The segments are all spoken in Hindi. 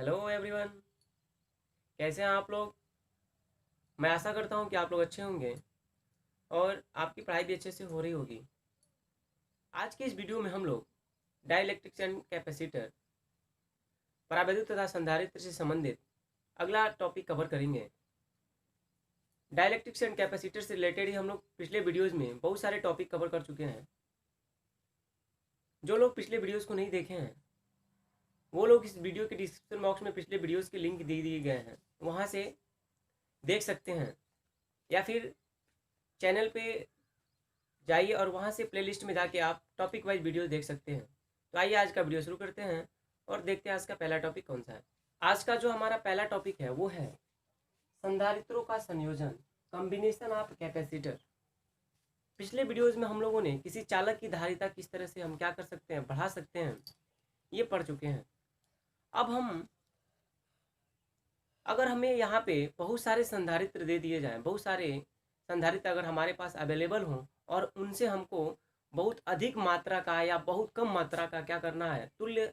Hello everyone. कैसे हैं आप लोग। मैं आशा करता हूं कि आप लोग अच्छे होंगे और आपकी पढ़ाई भी अच्छे से हो रही होगी। आज के इस वीडियो में हम लोग डाइलेक्ट्रिक्स एंड कैपेसिटर, परावैद्युत तथा संधारित्र से संबंधित अगला टॉपिक कवर करेंगे। डाइलेक्ट्रिक्स एंड कैपेसिटर से रिलेटेड ही हम लोग पिछले वीडियोज़ में बहुत सारे टॉपिक कवर कर चुके हैं। जो लोग पिछले वीडियोज़ को नहीं देखे हैं वो लोग इस वीडियो के डिस्क्रिप्शन बॉक्स में पिछले वीडियोज़ के लिंक दे दिए गए हैं, वहाँ से देख सकते हैं, या फिर चैनल पे जाइए और वहाँ से प्लेलिस्ट में जाके आप टॉपिक वाइज वीडियो देख सकते हैं। तो आइए आज का वीडियो शुरू करते हैं और देखते हैं आज का पहला टॉपिक कौन सा है। आज का जो हमारा पहला टॉपिक है वो है संधारित्रों का संयोजन, कॉम्बिनेशन ऑफ कैपेसिटर। पिछले वीडियोज़ में हम लोगों ने किसी चालक की धारिता किस तरह से हम क्या कर सकते हैं, बढ़ा सकते हैं, ये पढ़ चुके हैं। अब हम अगर हमें यहाँ पे बहुत सारे संधारित्र दे दिए जाएं, बहुत सारे संधारित्र अगर हमारे पास अवेलेबल हों और उनसे हमको बहुत अधिक मात्रा का या बहुत कम मात्रा का क्या करना है, तुल्य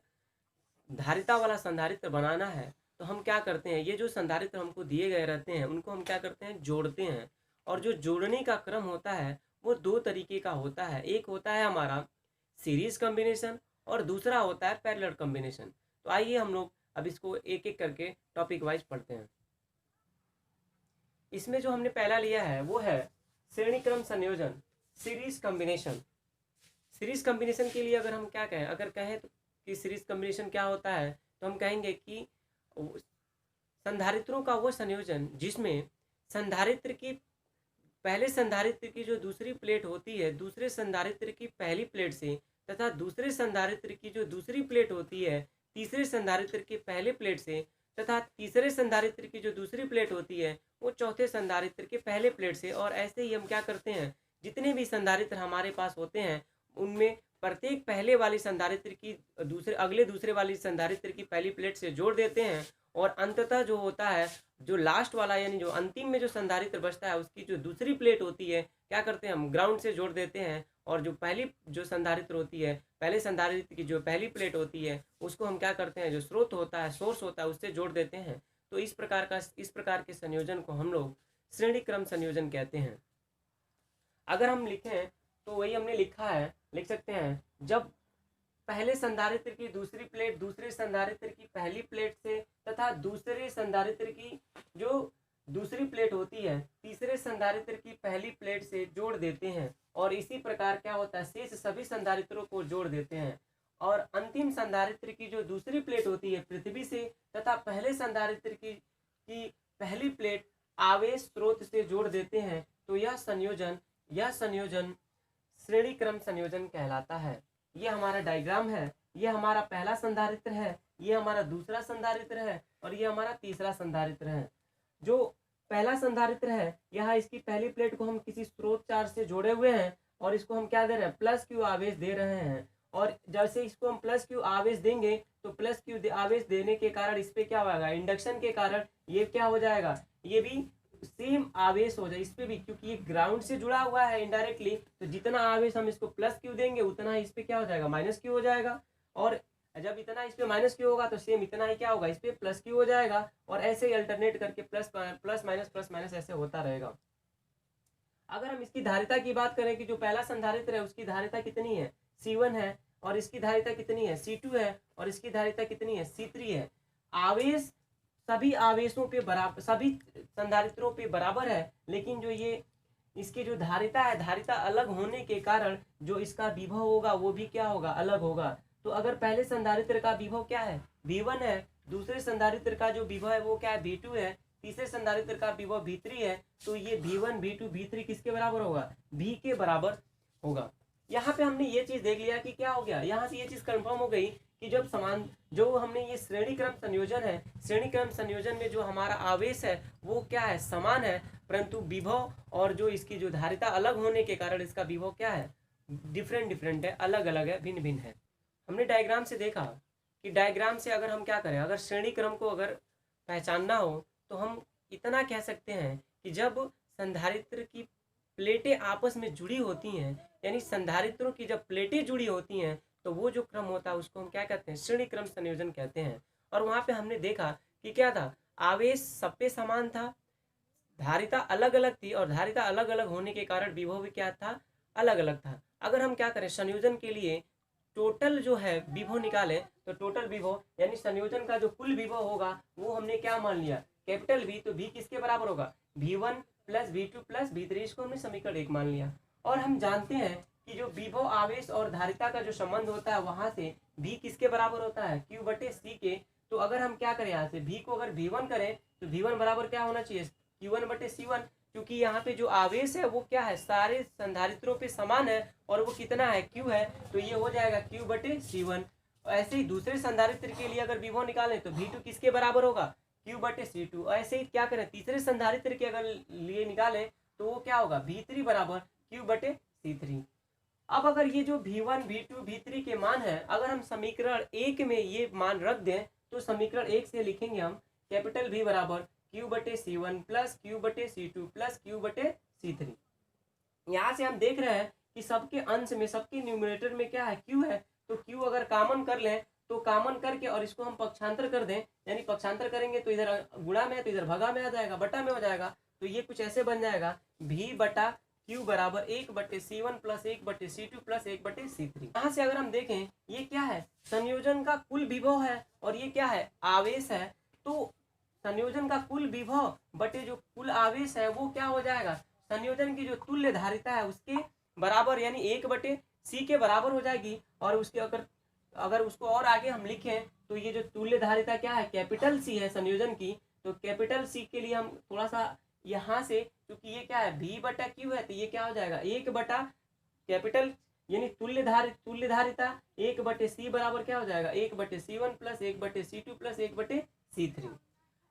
धारिता वाला संधारित्र बनाना है, तो हम क्या करते हैं, ये जो संधारित्र हमको दिए गए रहते हैं उनको हम क्या करते हैं, जोड़ते हैं। और जो जोड़ने का क्रम होता है वो दो तरीके का होता है। एक होता है हमारा सीरीज कॉम्बिनेशन और दूसरा होता है पैरेलल कॉम्बिनेशन। तो आइए हम लोग अब इसको एक एक करके टॉपिक वाइज पढ़ते हैं। इसमें जो हमने पहला लिया है वो है श्रेणी क्रम संयोजन, सीरीज कॉम्बिनेशन। सीरीज कॉम्बिनेशन के लिए अगर हम क्या कहें, अगर कहें तो कि सीरीज कॉम्बिनेशन क्या होता है, तो हम कहेंगे कि संधारित्रों का वो संयोजन जिसमें संधारित्र की पहले संधारित्र की जो दूसरी प्लेट होती है दूसरे संधारित्र की पहली प्लेट से, तथा दूसरे संधारित्र की जो दूसरी प्लेट होती है तीसरे संधारित्र की पहले प्लेट से, तथा तीसरे संधारित्र की जो दूसरी प्लेट होती है वो चौथे संधारित्र के पहले प्लेट से। और ऐसे ही हम क्या करते हैं, जितने भी संधारित्र हमारे पास होते हैं उनमें प्रत्येक पहले वाली संधारित्र की दूसरे वाली संधारित्र की पहली प्लेट से जोड़ देते हैं। और अंततः जो होता है, जो लास्ट वाला यानी जो अंतिम में जो संधारित्र बचता है उसकी जो दूसरी प्लेट होती है क्या करते हैं, हम ग्राउंड से जोड़ देते हैं। और जो पहली जो संधारित्र होती है, पहले संधारित्र की जो पहली प्लेट होती है उसको हम क्या करते हैं, जो स्रोत होता है, सोर्स होता है, उससे जोड़ देते हैं। तो इस प्रकार के संयोजन को हम लोग श्रेणी क्रम संयोजन कहते हैं। अगर हम लिखें तो वही हमने लिखा है, लिख सकते हैं, जब पहले संधारित्र की दूसरी प्लेट दूसरे संधारित्र की पहली प्लेट से तथा दूसरे संधारित्र की जो दूसरी प्लेट होती है तीसरे संधारित्र की पहली प्लेट से जोड़ देते हैं। और इसी प्रकार क्या होता है, शेष सभी संधारित्रों को जोड़ देते हैं। और अंतिम संधारित्र की जो दूसरी प्लेट होती है पृथ्वी से तथा पहले संधारित्र की पहली प्लेट आवेश स्रोत से जोड़ देते हैं। तो यह संयोजन श्रेणी क्रम संयोजन कहलाता है। ये हमारा डायग्राम है, ये हमारा पहला संधारित्र है, ये हमारा दूसरा संधारित्र है और ये हमारा तीसरा संधारित्र है। जो पहला संधारित्र है, यहाँ इसकी पहली प्लेट को हम किसी स्रोत चार्ज से जोड़े हुए हैं और इसको हम क्या दे रहे हैं, प्लस क्यू आवेश दे रहे हैं। और जैसे इसको हम प्लस क्यू आवेश देंगे तो प्लस क्यू आवेश देने के कारण इस पर क्या होगा, इंडक्शन के कारण ये क्या हो जाएगा, ये भी सेम आवेश हो जाए इस पे भी, क्योंकि ये ग्राउंड से जुड़ा हुआ है इनडायरेक्टली। तो जितना आवेश हम इसको प्लस क्यू देंगे उतना ही इस पे क्या हो जाएगा, माइनस क्यू हो जाएगा। और जब इतना इस पे माइनस क्यू होगा तो सेम इतना ही क्या होगा, इस पे प्लस क्यू हो जाएगा। और ऐसे ही अल्टरनेट करके प्लस माइनस ऐसे होता रहेगा। अगर हम इसकी धारिता की बात करें कि जो पहला संधारित्र है उसकी धारिता कितनी है, C1 है, और इसकी धारिता कितनी है, C2 है, और इसकी धारिता कितनी है, C3 है। आवेश सभी आवेशों पे बराबर, सभी संधारित्रों पे बराबर है, लेकिन जो ये इसकी जो धारिता है, धारिता अलग होने के कारण जो इसका विभव होगा वो भी क्या होगा, अलग होगा। तो अगर पहले संधारित्र का विभव क्या है, V1 है, दूसरे संधारित्र का जो विभव है वो क्या है, V2 है, तीसरे संधारित्र का विभव V3 है, तो ये V1 V2 V3 किसके बराबर होगा, V के बराबर होगा। यहाँ पे हमने ये चीज देख लिया कि क्या हो गया, यहाँ से ये चीज कंफर्म हो गई कि जब समान जो हमने ये श्रेणी क्रम संयोजन है, श्रेणी क्रम संयोजन में जो हमारा आवेश है वो क्या है, समान है, परंतु विभव और जो इसकी जो धारिता अलग होने के कारण इसका विभव क्या है, डिफरेंट है, अलग अलग है, भिन्न भिन्न है। हमने डायग्राम से देखा कि डायग्राम से अगर हम क्या करें, अगर श्रेणी क्रम को अगर पहचानना हो तो हम इतना कह सकते हैं कि जब संधारित्र की प्लेटें आपस में जुड़ी होती हैं, यानी संधारित्रों की जब प्लेटें जुड़ी होती हैं तो वो जो क्रम होता है उसको हम क्या कहते हैं, श्रेणी क्रम संयोजन कहते हैं। और वहाँ पे हमने देखा कि क्या था, आवेश सब पे समान था, धारिता अलग अलग थी, और धारिता अलग अलग होने के कारण विभव भी क्या था, अलग अलग था। अगर हम क्या करें, संयोजन के लिए टोटल जो है विभव निकालें, तो टोटल विभव यानी संयोजन का जो कुल विभव होगा वो हमने क्या मान लिया, कैपिटल वी। तो वी किसके बराबर होगा, V1 plus V2 plus V3, इसको हमने समीकरण 1 मान लिया। और हम जानते हैं कि जो विभव, आवेश और धारिता का जो संबंध होता है, वहां से V किसके बराबर होता है, Q बटे C के। तो अगर हम क्या करें, यहाँ से V को अगर V1 करें तो V1 बराबर क्या होना चाहिए, Q1 बटे C1, क्योंकि यहाँ पे जो आवेश है वो क्या है, सारे संधारित्रों पे समान है, और वो कितना है, Q है, तो ये हो जाएगा Q बटे C1। ऐसे ही दूसरे संधारित्र के लिए अगर विभव निकालें तो V2 किसके बराबर होगा, Q बटे C2। ऐसे ही क्या करें, तीसरे संधारित्र के अगर लिए निकालें तो वो क्या होगा, V3 बराबर Q बटे C3। अब अगर ये जो V1 V2 V3 के मान है, अगर हम समीकरण 1 में ये मान रख दें, तो समीकरण 1 से लिखेंगे हम कैपिटल V बराबर Q बटे C1 प्लस Q बटे C2 प्लस Q बटे C3। यहाँ से हम देख रहे हैं कि सबके अंश में, सबके न्यूमरेटर में क्या है, Q है, तो Q अगर कॉमन कर लें तो कॉमन करके और इसको हम पक्षांतर कर दें, यानी पक्षांतर करेंगे तो इधर गुणा में है तो इधर भगा में आ जाएगा, बटा में हो जाएगा। तो ये कुछ ऐसे बन जाएगा, V बटा Q बराबर 1 बटे C1 प्लस 1 बटे C2 प्लस 1 बटे C3। यहाँ से अगर हम देखें, ये क्या है, संयोजन का कुल विभव है, और ये क्या है, आवेश है। तो संयोजन का कुल विभव बटे जो कुल आवेश है वो क्या हो जाएगा, संयोजन की जो तुल्य धारिता है उसके बराबर, यानी 1 बटे C के बराबर हो जाएगी। और उसके अगर उसको और आगे हम लिखें तो ये जो तुल्य धारिता क्या है, कैपिटल C है संयोजन की, तो कैपिटल C के लिए हम थोड़ा सा यहाँ से, क्योंकि ये क्या है, V बटा Q है, तो ये क्या हो जाएगा, 1 बटा कैपिटल यानी तुल्य धारिता 1 बटे C बराबर क्या हो जाएगा, 1 बटे C1 प्लस 1 बटे C2 प्लस 1 बटे C3।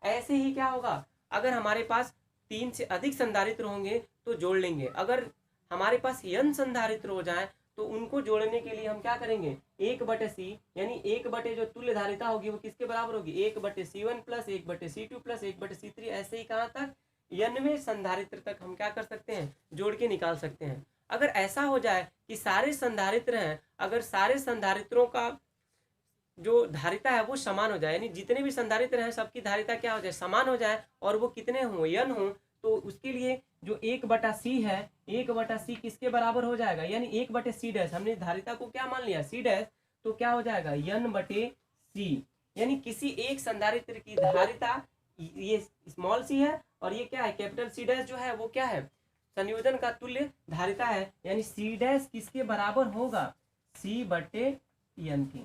ऐसे ही क्या होगा, अगर हमारे पास 3 से अधिक संधारित्र होंगे तो जोड़ लेंगे। अगर हमारे पास n संधारित्र हो जाए तो उनको जोड़ने के लिए हम क्या करेंगे, 1 बटे C, यानी 1 बटे जो तुल्य धारिता होगी वो किसके बराबर होगी, 1 बटे C1 प्लस 1 बटे C2 प्लस 1 बटे C3। ऐसे ही कहाँ तक, n संधारित्र तक हम क्या कर सकते हैं, जोड़ के निकाल सकते हैं। अगर ऐसा हो जाए कि सारे संधारित्र हैं, अगर सारे संधारित्रों का जो धारिता है वो समान हो जाए, यानी जितने भी संधारित्र हैं सबकी धारिता क्या हो जाए, समान हो जाए, और वो कितने हों, n हो, तो उसके लिए जो 1 बटा C है, 1 बटा C किसके बराबर हो जाएगा, यानी 1 बटे C डैश, हमने धारिता को क्या मान लिया, C डैश, तो क्या हो जाएगा, n बटे C। यानी किसी एक संधारित्र की धारिता ये स्मॉल c है, और ये क्या है, कैपिटल C डैश जो है वो क्या है, संयोजन का तुल्य धारिता है, यानी C डैश किसके बराबर होगा, C बटे n के।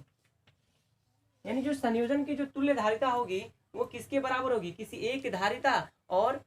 यानी जो संयोजन की जो तुल्य धारिता होगी वो किसके बराबर होगी, किसी एक धारिता और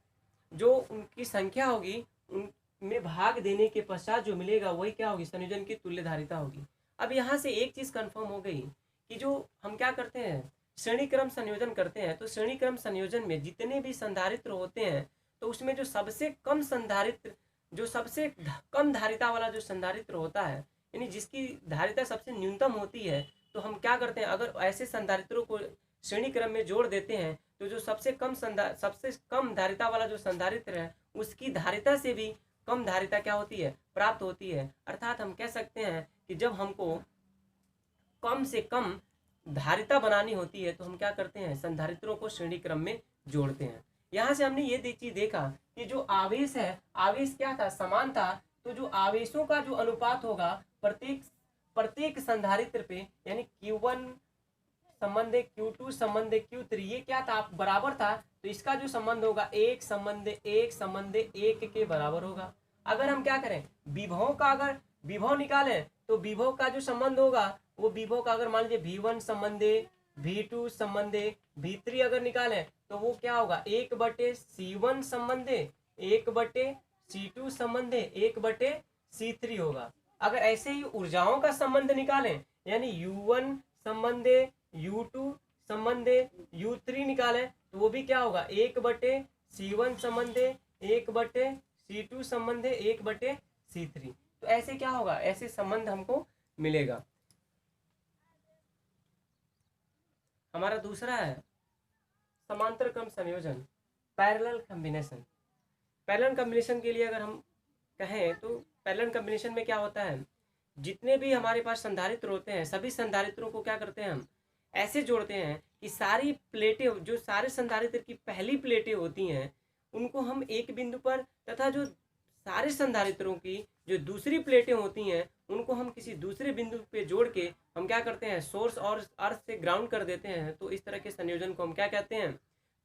जो उनकी संख्या होगी उनमें भाग देने के पश्चात जो मिलेगा वही क्या होगी, संयोजन की तुल्य धारिता होगी। अब यहाँ से एक चीज कंफर्म हो गई कि जो हम क्या करते हैं, श्रेणी क्रम संयोजन करते हैं, तो श्रेणी क्रम संयोजन में जितने भी संधारित्र होते हैं तो उसमें जो सबसे कम संधारित्र, जो सबसे कम धारिता वाला जो संधारित्र होता है, यानी जिसकी धारिता सबसे न्यूनतम होती है, तो हम क्या करते हैं, अगर ऐसे संधारित्रों को श्रेणी क्रम में जोड़ देते हैं तो जो सबसे कम धारिता वाला जो संधारित्र है उसकी धारिता से भी कम धारिता क्या होती है, प्राप्त होती है। अर्थात हम कह सकते हैं कि जब हमको कम से कम धारिता बनानी होती है तो हम क्या करते हैं, संधारित्रों को श्रेणी क्रम में जोड़ते हैं। यहाँ से हमने ये चीज देखा कि जो आवेश है, आवेश क्या था, समान था, तो जो आवेशों का जो अनुपात होगा प्रत्येक संधारित्र पे, यानी Q1 संबंध Q2 संबंध Q3, ये क्या था, बराबर था, तो इसका जो संबंध होगा 1 संबंध 1 के बराबर होगा। अगर हम क्या करें, विभवों का अगर विभव निकालें तो विभव का जो संबंध होगा वो विभव का अगर मान लीजिए V1 संबंधे V2 संबंधे V3 अगर निकालें तो वो क्या होगा, 1 बटे C1 संबंधे 1 बटे C2 संबंधे 1 बटे C3 होगा। अगर ऐसे ही ऊर्जाओं का संबंध निकालें, यानी U1 संबंधे U2 संबंधे U3 निकालें तो वो भी क्या होगा, 1 बटे C1 संबंधे 1 बटे C2 संबंधे 1 बटे C3। तो ऐसे क्या होगा, ऐसे संबंध हमको मिलेगा। हमारा दूसरा है समांतर क्रम संयोजन, पैरेलल कॉम्बिनेशन। पैरेलल कॉम्बिनेशन के लिए अगर हम कहें तो पैरेलल कॉम्बिनेशन में क्या होता है, जितने भी हमारे पास संधारित्र होते हैं सभी संधारित्रों को क्या करते हैं, हम ऐसे जोड़ते हैं कि सारी प्लेटें, जो सारे संधारित्र की पहली प्लेटें होती हैं, उनको हम एक बिंदु पर, तथा जो सारे संधारित्रों की जो दूसरी प्लेटें होती हैं उनको हम किसी दूसरे बिंदु पे जोड़ के हम क्या करते हैं, सोर्स और अर्थ से ग्राउंड कर देते हैं। तो इस तरह के संयोजन को हम क्या कहते हैं,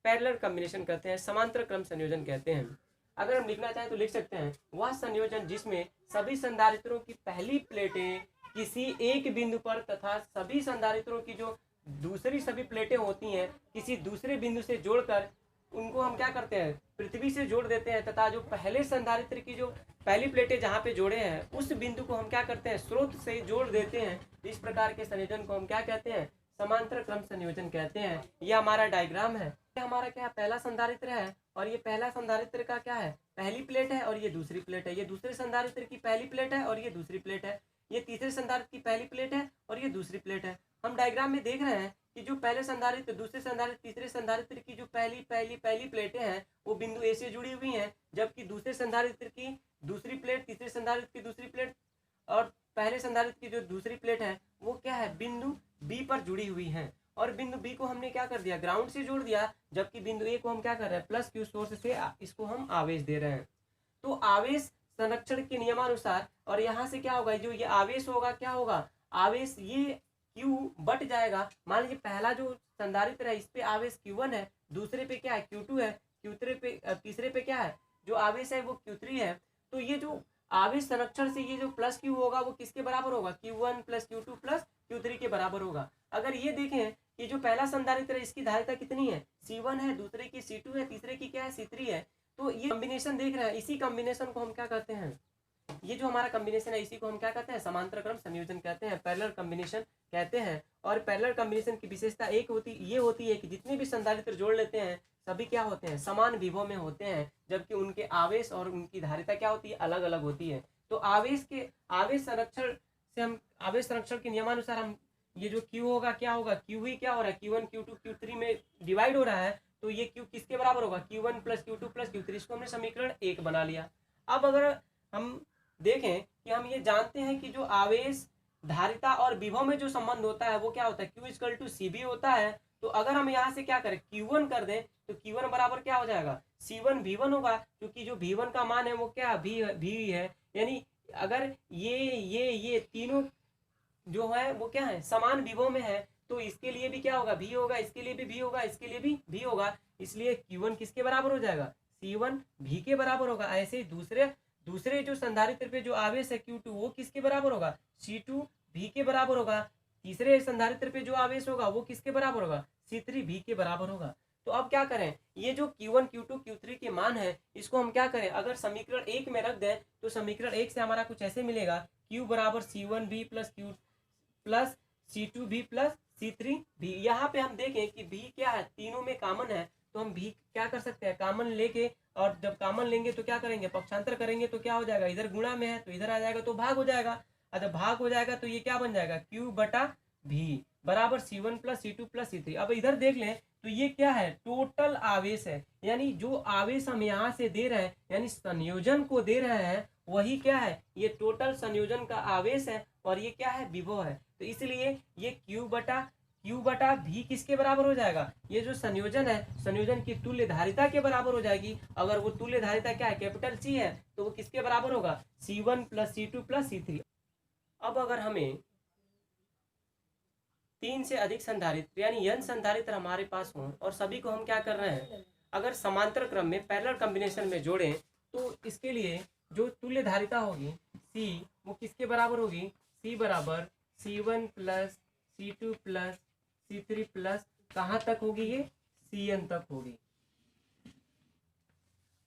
पैरेलल कॉम्बिनेशन कहते हैं, समांतर क्रम संयोजन कहते हैं। अगर हम लिखना चाहें तो लिख सकते हैं, वह संयोजन जिसमें सभी संधारित्रों की पहली प्लेटें किसी एक बिंदु पर तथा सभी संधारित्रों की जो दूसरी सभी प्लेटें होती हैं किसी दूसरे बिंदु से जोड़कर उनको हम क्या करते हैं, पृथ्वी से जोड़ देते हैं, तथा जो पहले संधारित्र की जो पहली प्लेटें जहाँ पे जोड़े हैं उस बिंदु को हम क्या करते हैं, स्रोत से जोड़ देते हैं। इस प्रकार के संयोजन को हम क्या कहते हैं, समांतर क्रम संयोजन कहते हैं। यह हमारा डायग्राम है। हमारा क्या है, पहला संधारित्र है और ये पहला संधारित्र का क्या है, पहली प्लेट है और ये दूसरी प्लेट है। ये दूसरे संधारित्र की पहली प्लेट है और ये दूसरी प्लेट है। ये तीसरे संधारित्र की पहली प्लेट है और ये दूसरी प्लेट है। हम डायग्राम में देख रहे हैं कि जो पहले संधारित्र, दूसरे संधारित्र, तीसरे संधारित्र की जो पहली प्लेटें हैं वो बिंदु ए से जुड़ी हुई हैं, जबकि दूसरे संधारित्र की दूसरी प्लेट, तीसरे संधारित्र की दूसरी प्लेट और पहले संधारित्र की जो दूसरी प्लेट है वो क्या है, बिंदु बी पर जुड़ी हुई है। और बिंदु बी को हमने क्या कर दिया, ग्राउंड से जोड़ दिया, जबकि बिंदु ए को हम क्या कर रहे हैं, प्लस क्यू सोर्स से इसको हम आवेश दे रहे हैं। तो आवेश संरक्षण के नियमानुसार, और यहाँ से क्या होगा, जो ये आवेश होगा क्या होगा, आवेश ये Q बट जाएगा। मान लीजिए पहला जो संधारित्र है इस पे आवेश Q1 है, दूसरे पे क्या है Q2 है, तीसरे पे क्या है, जो आवेश है वो Q3 है। तो ये जो आवेश संरक्षण से ये जो प्लस Q होगा वो किसके बराबर होगा, Q1 plus Q2 plus Q3 के बराबर होगा। अगर ये देखें कि जो पहला संधारित्र है इसकी धारिता कितनी है, C1 है, दूसरे की C2 है, तीसरे की क्या है, C3 है। तो ये कॉम्बिनेशन देख रहे हैं, इसी कॉम्बिनेशन को हम क्या कहते हैं, ये जो हमारा कॉम्बिनेशन है इसी को हम क्या कहते हैं, समांतर क्रम संयोजन कहते हैं, पैरेलल कॉम्बिनेशन कहते हैं। और पैरेलल कॉम्बिनेशन की विशेषता एक होती है कि जितने भी संधारित्र जोड़ लेते हैं सभी क्या होते हैं, समान विभव में होते हैं, जबकि उनके आवेश और उनकी धारिता क्या होती है, अलग अलग होती है। तो आवेश संरक्षण के नियमानुसार हम ये जो Q होगा क्या होगा, Q ही क्या हो रहा है, Q1 Q2 Q3 में डिवाइड हो रहा है। तो ये Q किसके बराबर होगा, Q1 plus Q2 plus Q3। इसको हमने समीकरण 1 बना लिया। अब अगर हम देखें कि हम ये जानते हैं कि जो आवेश, धारिता और विभव में जो संबंध होता है वो क्या होता है, Q=CB होता है। तो अगर हम यहाँ से क्या करें, Q1 कर दें तो Q1 बराबर क्या हो जाएगा, C1V1 होगा, क्योंकि जो V1 का मान है वो क्या V है। यानी अगर ये तीनों जो है वो क्या है, समान विभव में है, तो इसके लिए भी क्या होगा, V होगा, इसके लिए भी V होगा, इसके लिए भी V होगा। इसलिए Q1 किसके बराबर हो जाएगा, C1V के बराबर होगा। ऐसे ही दूसरे जो संधारित्र पे जो आवेश है Q2 वो किसके बराबर होगा, C2V के बराबर होगा। तीसरे संधारित्र पे जो आवेश होगा वो किसके बराबर होगा, C3V के बराबर होगा। तो अब क्या करें, ये जो Q1 Q2 Q3 के मान है इसको हम क्या करें, अगर समीकरण 1 में रख दें तो समीकरण 1 से हमारा कुछ ऐसे मिलेगा, Q बराबर C1V plus C2V plus C3V। यहाँ पे हम देखें कि V क्या है, तीनों में कॉमन है, तो हम V क्या कर सकते हैं, कॉमन लेके, और जब कॉमन लेंगे तो क्या करेंगे, पक्षांतर करेंगे तो क्या हो जाएगा, इधर गुणा में है तो इधर आ जाएगा तो भाग हो जाएगा। और जब भाग हो जाएगा तो ये क्या बन जाएगा, Q/V बराबर C1 plus C2 plus C3। अब इधर देख लें तो ये क्या है, टोटल आवेश है, यानी जो आवेश हम यहाँ से दे रहे हैं, यानी संयोजन को दे रहे हैं, वही क्या है, ये टोटल संयोजन का आवेश है, और ये क्या है, विभव है। तो इसलिए ये Q/V किसके बराबर हो जाएगा, ये जो संयोजन है, संयोजन की तुल्य धारिता के बराबर हो जाएगी। अगर वो तुल्य धारिता क्या है, कैपिटल C है, तो वो किसके बराबर होगा, C1 plus C2 plus C3। अब अगर हमें 3 से अधिक संधारित्र यानी n संधारित्र हमारे पास हों और सभी को हम क्या कर रहे हैं, अगर समांतर क्रम में पैरेलल कॉम्बिनेशन में जोड़ें, तो इसके लिए जो तुल्य धारिता होगी C वो किसके बराबर होगी, C बराबर C1 plus C2 plus C3 plus कहाँ तक होगी, ये Cn तक होगी।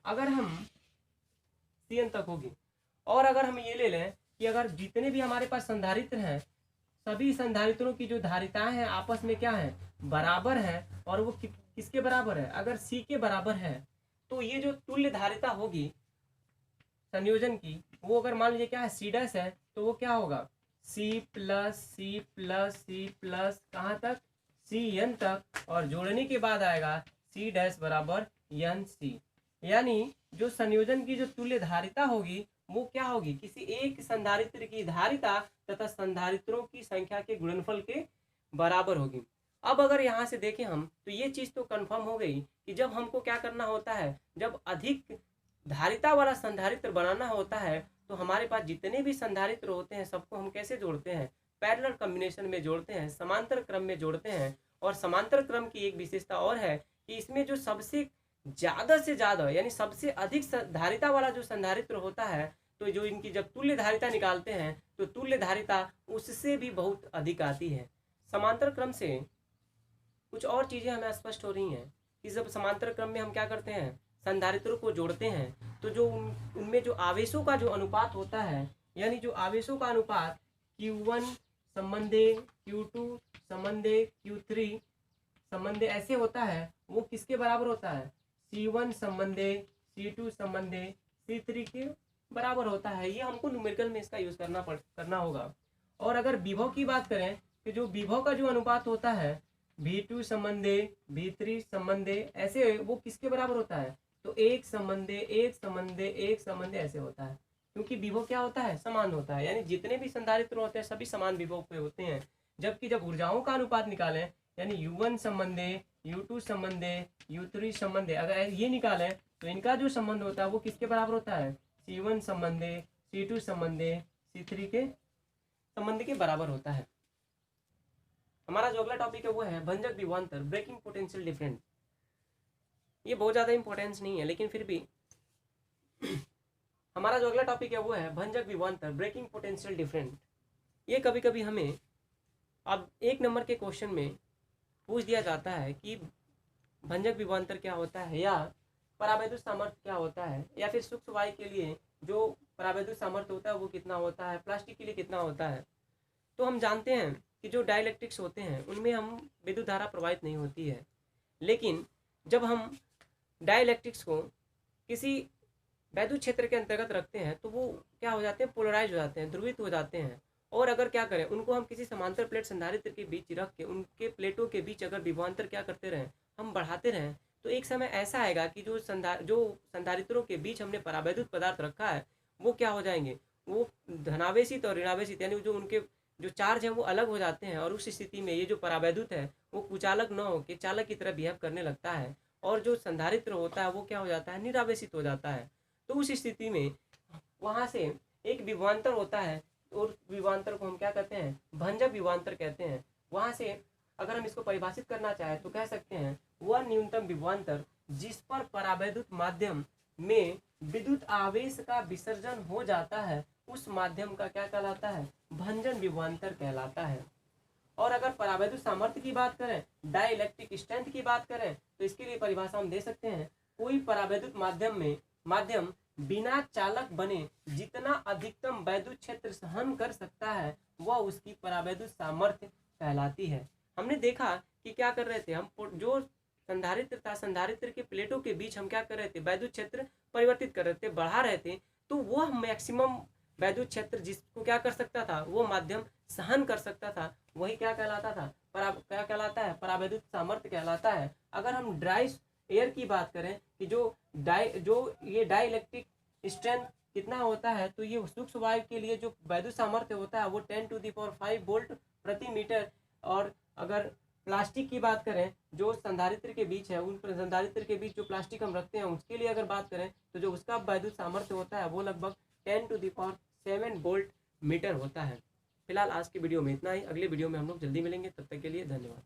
अगर हम Cn तक होगी, और अगर हम ये ले लें कि अगर जितने भी हमारे पास संधारित्र हैं सभी संधारित्रों की जो धारिताएं हैं आपस में क्या है, बराबर है, और वो किसके बराबर है, अगर C के बराबर है, तो ये जो तुल्य धारिता होगी संयोजन की, वो अगर मान लीजिए क्या है, C' है, तो वो क्या होगा, C plus C plus C plus कहाँ तक, Cn तक, और जोड़ने के बाद आएगा C' बराबर NC। यानी जो संयोजन की जो तुल्य धारिता होगी वो क्या होगी, किसी एक संधारित्र की धारिता तथा संधारित्रों की संख्या के गुणनफल के बराबर होगी। अब अगर यहाँ से देखें हम, तो ये चीज़ तो कंफर्म हो गई कि जब हमको क्या करना होता है, जब अधिक धारिता वाला संधारित्र बनाना होता है, तो हमारे पास जितने भी संधारित्र होते हैं सबको हम कैसे जोड़ते हैं, पैरेलल कॉम्बिनेशन में जोड़ते हैं, समांतर क्रम में जोड़ते हैं। और समांतर क्रम की एक विशेषता और है कि इसमें जो सबसे ज़्यादा से ज़्यादा यानी सबसे अधिक धारिता वाला जो संधारित्र होता है, तो जो इनकी जब तुल्य धारिता निकालते हैं तो तुल्य धारिता उससे भी बहुत अधिक आती है। समांतर क्रम से कुछ और चीज़ें हमें स्पष्ट हो रही हैं कि जब समांतर क्रम में हम क्या करते हैं, संधारित्रों को जोड़ते हैं, तो जो उनमें जो आवेशों का जो अनुपात होता है, यानी जो आवेशों का अनुपात Q1 संबंधे Q2 संबंधे Q3 संबंधे ऐसे होता है, वो किसके बराबर होता है, C1 संबंधे C2 संबंधे C3 के बराबर होता है। ये हमको न्यूमेरिकल में इसका यूज़ करना होगा। और अगर विभव की बात करें, कि जो विभव का जो अनुपात होता है V2 संबंधे V3 संबंधे ऐसे, वो किसके बराबर होता है, तो एक संबंधे एक संबंधे एक संबंधे ऐसे होता है। क्योंकि विभव क्या होता है, समान होता है, यानी जितने भी संधारित्र होते हैं सभी समान विभव पे होते हैं। जबकि जब ऊर्जाओं का अनुपात निकालें, यानी U1 संबंधे U2 संबंधे U3 संबंधे, अगर ये निकालें तो इनका जो संबंध होता है वो किसके बराबर होता है, C1 संबंधे C2 संबंधे C3 के संबंध के बराबर होता है। हमारा जो अगला टॉपिक है वो है भंजक विभवांतर, ब्रेकिंग पोटेंशियल डिफरेंस। ये बहुत ज़्यादा इंपॉर्टेंस नहीं है, लेकिन फिर भी हमारा जो अगला टॉपिक है वो है भंजक विभवांतर, ब्रेकिंग पोटेंशियल डिफरेंस। ये कभी कभी हमें अब 1 नंबर के क्वेश्चन में पूछ दिया जाता है कि भंजक विभवांतर क्या होता है, या परावैद्युत सामर्थ्य क्या होता है, या फिर सूक्ष्म वायु के लिए जो परावैद्युत सामर्थ्य होता है वो कितना होता है, प्लास्टिक के लिए कितना होता है। तो हम जानते हैं कि जो डाइलेक्ट्रिक्स होते हैं उनमें हम विद्युत धारा प्रवाहित नहीं होती है, लेकिन जब हम डाइलेक्ट्रिक्स को किसी वैद्युत क्षेत्र के अंतर्गत रखते हैं तो वो क्या हो जाते हैं, पोलराइज हो जाते हैं, ध्रुवित हो जाते हैं। और अगर क्या करें, उनको हम किसी समांतर प्लेट संधारित्र के बीच रख के उनके प्लेटों के बीच अगर विभवांतर क्या करते रहें, हम बढ़ाते रहें, तो एक समय ऐसा आएगा कि जो संधारित्रों के बीच हमने परावैद्युत पदार्थ रखा है वो क्या हो जाएंगे, वो धनावेशित और ऋणावेशित, यानी जो उनके जो चार्ज है वो अलग हो जाते हैं। और उस स्थिति में ये जो परावैद्युत है वो कुचालक न हो के चालक की तरह बिहेव करने लगता है, और जो संधारित्र होता है वो क्या हो जाता है, निरावेशित हो जाता है। तो उस स्थिति में वहाँ से एक विभवांतर होता है, और विभवांतर को हम क्या कहते हैं, भंजक विभवांतर कहते हैं। वहाँ से अगर हम इसको परिभाषित करना चाहें तो कह सकते हैं वह न्यूनतम विभवांतर जिस पर परावैद्युत माध्यम में विद्युत आवेश का विसर्जन हो जाता है, उस माध्यम का क्या कहलाता है, भंजन विभवांतर कहलाता है। और अगर परावैद्युत सामर्थ्य की बात करें, डाइलेक्ट्रिक स्ट्रेंथ की बात करें, तो इसके लिए परिभाषा हम दे सकते हैं, कोई परावैद्युत माध्यम बिना चालक बने जितना अधिकतम वैद्युत क्षेत्र सहन कर सकता है वह उसकी परावैद्युत सामर्थ्य कहलाती है। हमने देखा कि क्या कर रहे थे हम, जो संधारित्र था, संधारित्र के प्लेटों के बीच हम क्या कर रहे थे, वैद्युत क्षेत्र परिवर्तित कर रहे थे, बढ़ा रहे थे। तो वो मैक्सिमम वैद्युत क्षेत्र जिसको क्या कर सकता था, वो माध्यम सहन कर सकता था, वही क्या कहलाता था, क्या कहलाता है, परावैद्युत सामर्थ्य कहलाता है। अगर हम ड्राई एयर की बात करें कि जो ये डाइलेक्ट्रिक स्ट्रेंथ कितना होता है, तो ये सूक्ष्म वायु के लिए जो वैद्युत सामर्थ्य होता है वो 10⁵ वोल्ट प्रति मीटर। और अगर प्लास्टिक की बात करें, जो संधारित्र के बीच है, उन संधारित्र के बीच जो प्लास्टिक हम रखते हैं उसके लिए अगर बात करें, तो जो उसका वैद्युत सामर्थ्य होता है वो लगभग 10⁷ वोल्ट मीटर होता है। फिलहाल आज की वीडियो में इतना ही, अगले वीडियो में हम लोग जल्दी मिलेंगे, तब तक के लिए धन्यवाद।